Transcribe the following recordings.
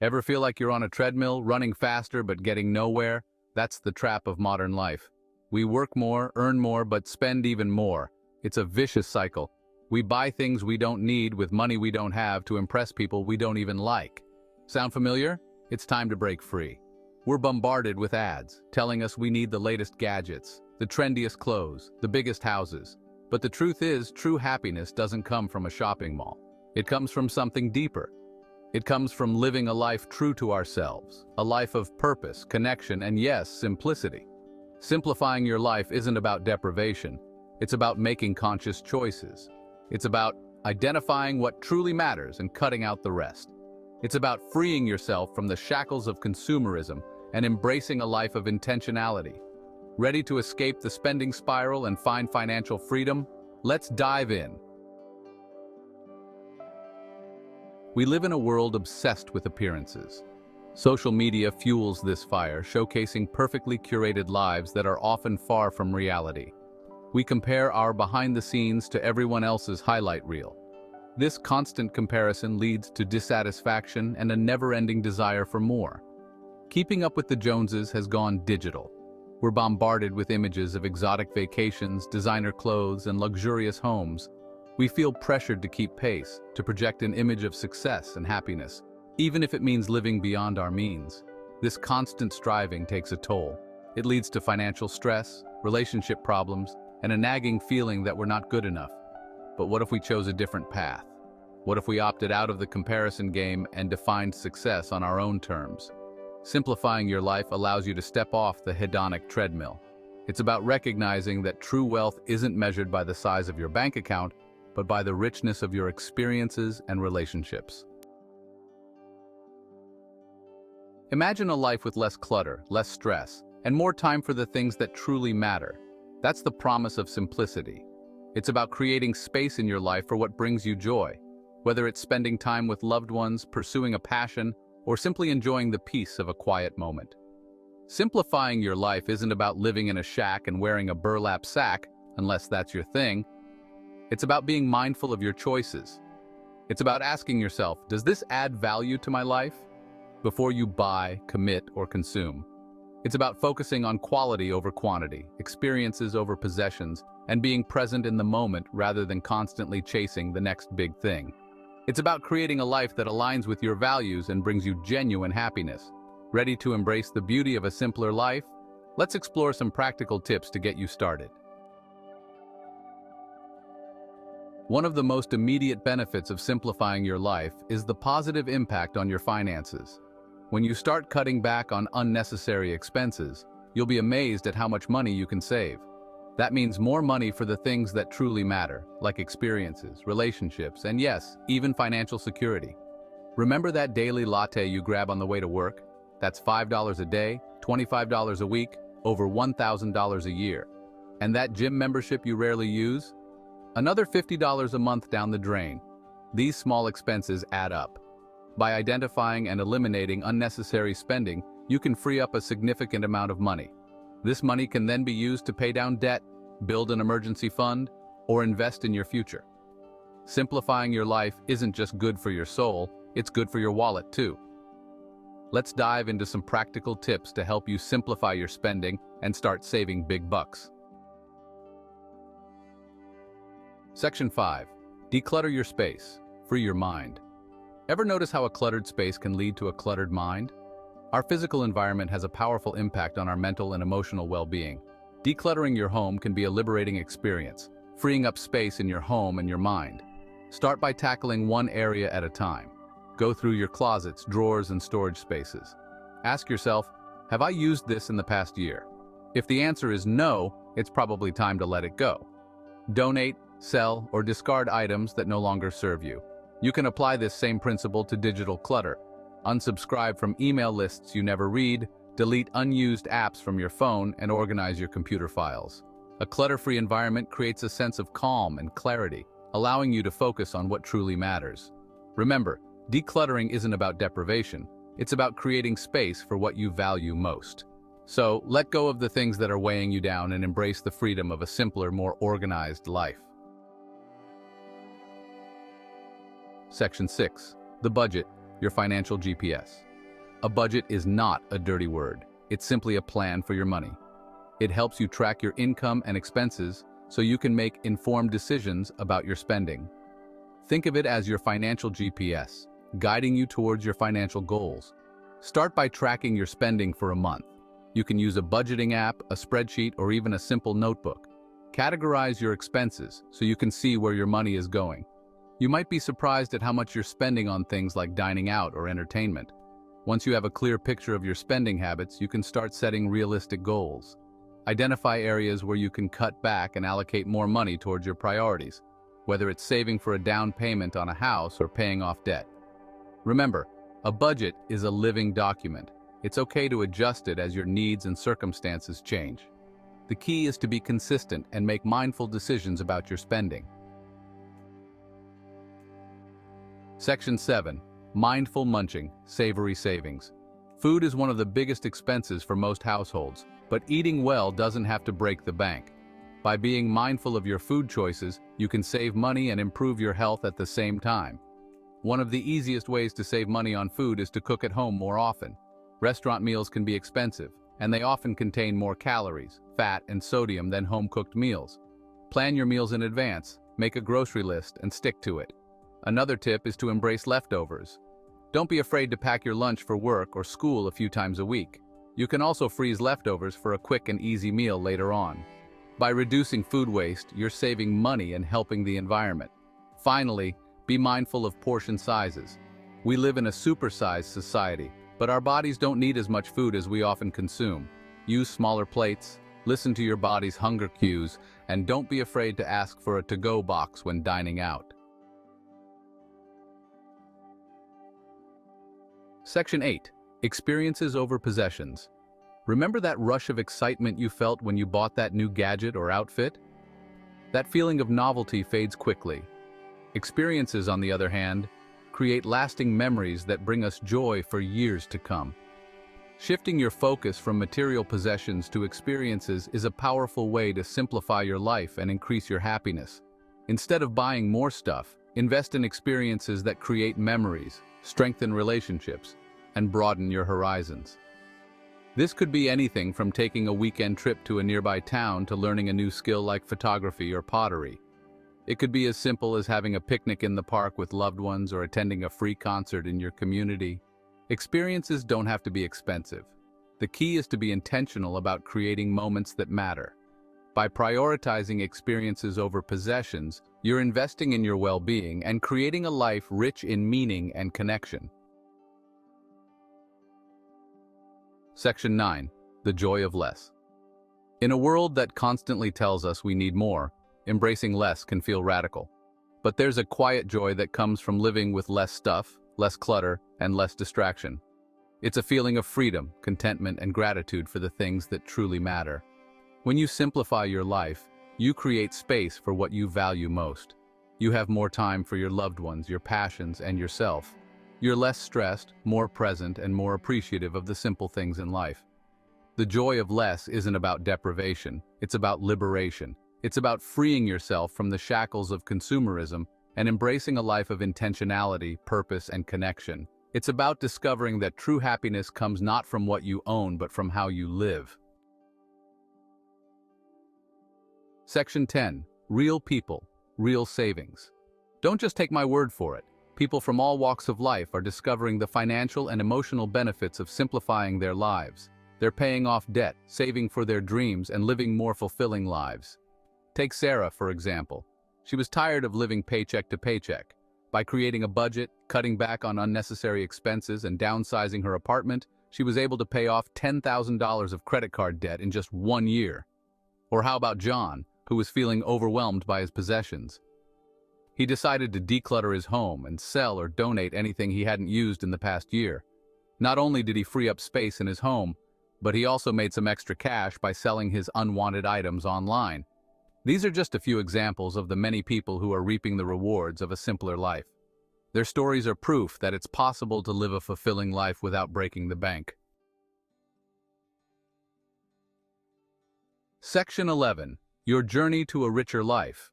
Ever feel like you're on a treadmill, running faster but getting nowhere? That's the trap of modern life. We work more, earn more, but spend even more. It's a vicious cycle. We buy things we don't need with money we don't have to impress people we don't even like. Sound familiar? It's time to break free. We're bombarded with ads, telling us we need the latest gadgets, the trendiest clothes, the biggest houses. But the truth is, true happiness doesn't come from a shopping mall. It comes from something deeper. It comes from living a life true to ourselves, a life of purpose, connection, and yes, simplicity. Simplifying your life isn't about deprivation. It's about making conscious choices. It's about identifying what truly matters and cutting out the rest. It's about freeing yourself from the shackles of consumerism and embracing a life of intentionality. Ready to escape the spending spiral and find financial freedom? Let's dive in. We live in a world obsessed with appearances. Social media fuels this fire, showcasing perfectly curated lives that are often far from reality. We compare our behind the scenes to everyone else's highlight reel. This constant comparison leads to dissatisfaction and a never-ending desire for more. Keeping up with the Joneses has gone digital. We're bombarded with images of exotic vacations, designer clothes, and luxurious homes. We feel pressured to keep pace, to project an image of success and happiness, even if it means living beyond our means. This constant striving takes a toll. It leads to financial stress, relationship problems, and a nagging feeling that we're not good enough. But what if we chose a different path? What if we opted out of the comparison game and defined success on our own terms? Simplifying your life allows you to step off the hedonic treadmill. It's about recognizing that true wealth isn't measured by the size of your bank account, but by the richness of your experiences and relationships. Imagine a life with less clutter, less stress, and more time for the things that truly matter. That's the promise of simplicity. It's about creating space in your life for what brings you joy, whether it's spending time with loved ones, pursuing a passion, or simply enjoying the peace of a quiet moment. Simplifying your life isn't about living in a shack and wearing a burlap sack, unless that's your thing. It's about being mindful of your choices. It's about asking yourself, does this add value to my life? Before you buy, commit, or consume. It's about focusing on quality over quantity, experiences over possessions, and being present in the moment rather than constantly chasing the next big thing. It's about creating a life that aligns with your values and brings you genuine happiness. Ready to embrace the beauty of a simpler life? Let's explore some practical tips to get you started. One of the most immediate benefits of simplifying your life is the positive impact on your finances. When you start cutting back on unnecessary expenses, you'll be amazed at how much money you can save. That means more money for the things that truly matter, like experiences, relationships, and yes, even financial security. Remember that daily latte you grab on the way to work? That's $5 a day, $25 a week, over $1,000 a year. And that gym membership you rarely use? Another $50 a month down the drain. These small expenses add up. By identifying and eliminating unnecessary spending, you can free up a significant amount of money. This money can then be used to pay down debt, build an emergency fund, or invest in your future. Simplifying your life isn't just good for your soul, it's good for your wallet too. Let's dive into some practical tips to help you simplify your spending and start saving big bucks. Section 5. Declutter your space. Free your mind. Ever notice how a cluttered space can lead to a cluttered mind? Our physical environment has a powerful impact on our mental and emotional well-being. Decluttering your home can be a liberating experience, freeing up space in your home and your mind. Start by tackling one area at a time. Go through your closets, drawers, and storage spaces. Ask yourself, have I used this in the past year? If the answer is no, it's probably time to let it go. Donate, sell, or discard items that no longer serve you. You can apply this same principle to digital clutter. Unsubscribe from email lists you never read, delete unused apps from your phone, and organize your computer files. A clutter-free environment creates a sense of calm and clarity, allowing you to focus on what truly matters. Remember, decluttering isn't about deprivation, it's about creating space for what you value most. So, let go of the things that are weighing you down and embrace the freedom of a simpler, more organized life. Section 6. The budget, your financial GPS. A budget is not a dirty word. It's simply a plan for your money. It helps you track your income and expenses so you can make informed decisions about your spending. Think of it as your financial GPS, guiding you towards your financial goals. Start by tracking your spending for a month. You can use a budgeting app, a spreadsheet, or even a simple notebook. Categorize your expenses so you can see where your money is going. You might be surprised at how much you're spending on things like dining out or entertainment. Once you have a clear picture of your spending habits, you can start setting realistic goals. Identify areas where you can cut back and allocate more money towards your priorities, whether it's saving for a down payment on a house or paying off debt. Remember, a budget is a living document. It's okay to adjust it as your needs and circumstances change. The key is to be consistent and make mindful decisions about your spending. Section 7. Mindful munching, savory savings. Food is one of the biggest expenses for most households, but eating well doesn't have to break the bank. By being mindful of your food choices, you can save money and improve your health at the same time. One of the easiest ways to save money on food is to cook at home more often. Restaurant meals can be expensive, and they often contain more calories, fat, and sodium than home-cooked meals. Plan your meals in advance, make a grocery list, and stick to it. Another tip is to embrace leftovers. Don't be afraid to pack your lunch for work or school a few times a week. You can also freeze leftovers for a quick and easy meal later on. By reducing food waste, you're saving money and helping the environment. Finally, be mindful of portion sizes. We live in a supersized society, but our bodies don't need as much food as we often consume. Use smaller plates, listen to your body's hunger cues, and don't be afraid to ask for a to-go box when dining out. Section 8. Experiences over possessions. Remember that rush of excitement you felt when you bought that new gadget or outfit? That feeling of novelty fades quickly. Experiences, on the other hand, create lasting memories that bring us joy for years to come. Shifting your focus from material possessions to experiences is a powerful way to simplify your life and increase your happiness. Instead of buying more stuff, invest in experiences that create memories, strengthen relationships, and broaden your horizons. This could be anything from taking a weekend trip to a nearby town to learning a new skill like photography or pottery. It could be as simple as having a picnic in the park with loved ones or attending a free concert in your community. Experiences don't have to be expensive. The key is to be intentional about creating moments that matter. By prioritizing experiences over possessions, you're investing in your well-being and creating a life rich in meaning and connection. Section 9. The joy of less. In a world that constantly tells us we need more, embracing less can feel radical. But there's a quiet joy that comes from living with less stuff, less clutter, and less distraction. It's a feeling of freedom, contentment, and gratitude for the things that truly matter. When you simplify your life, you create space for what you value most. You have more time for your loved ones, your passions, and yourself. You're less stressed, more present, and more appreciative of the simple things in life. The joy of less isn't about deprivation, it's about liberation. It's about freeing yourself from the shackles of consumerism and embracing a life of intentionality, purpose, and connection. It's about discovering that true happiness comes not from what you own, but from how you live. Section 10. Real people, real savings. Don't just take my word for it. People from all walks of life are discovering the financial and emotional benefits of simplifying their lives. They're paying off debt, saving for their dreams, and living more fulfilling lives. Take Sarah, for example. She was tired of living paycheck to paycheck. By creating a budget, cutting back on unnecessary expenses, and downsizing her apartment, she was able to pay off $10,000 of credit card debt in just 1 year. Or how about John, who was feeling overwhelmed by his possessions? He decided to declutter his home and sell or donate anything he hadn't used in the past year. Not only did he free up space in his home, but he also made some extra cash by selling his unwanted items online. These are just a few examples of the many people who are reaping the rewards of a simpler life. Their stories are proof that it's possible to live a fulfilling life without breaking the bank. Section 11. Your journey to a richer life.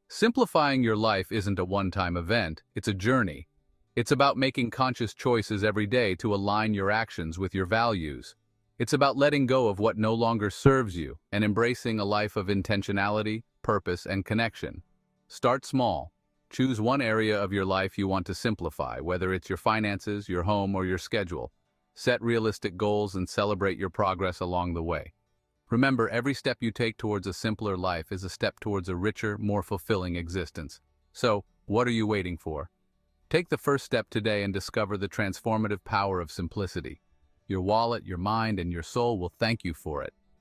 Simplifying your life isn't a one-time event, it's a journey. It's about making conscious choices every day to align your actions with your values. It's about letting go of what no longer serves you and embracing a life of intentionality, purpose, and connection. Start small. Choose one area of your life you want to simplify, whether it's your finances, your home, or your schedule. Set realistic goals and celebrate your progress along the way. Remember, every step you take towards a simpler life is a step towards a richer, more fulfilling existence. So, what are you waiting for? Take the first step today and discover the transformative power of simplicity. Your wallet, your mind, and your soul will thank you for it.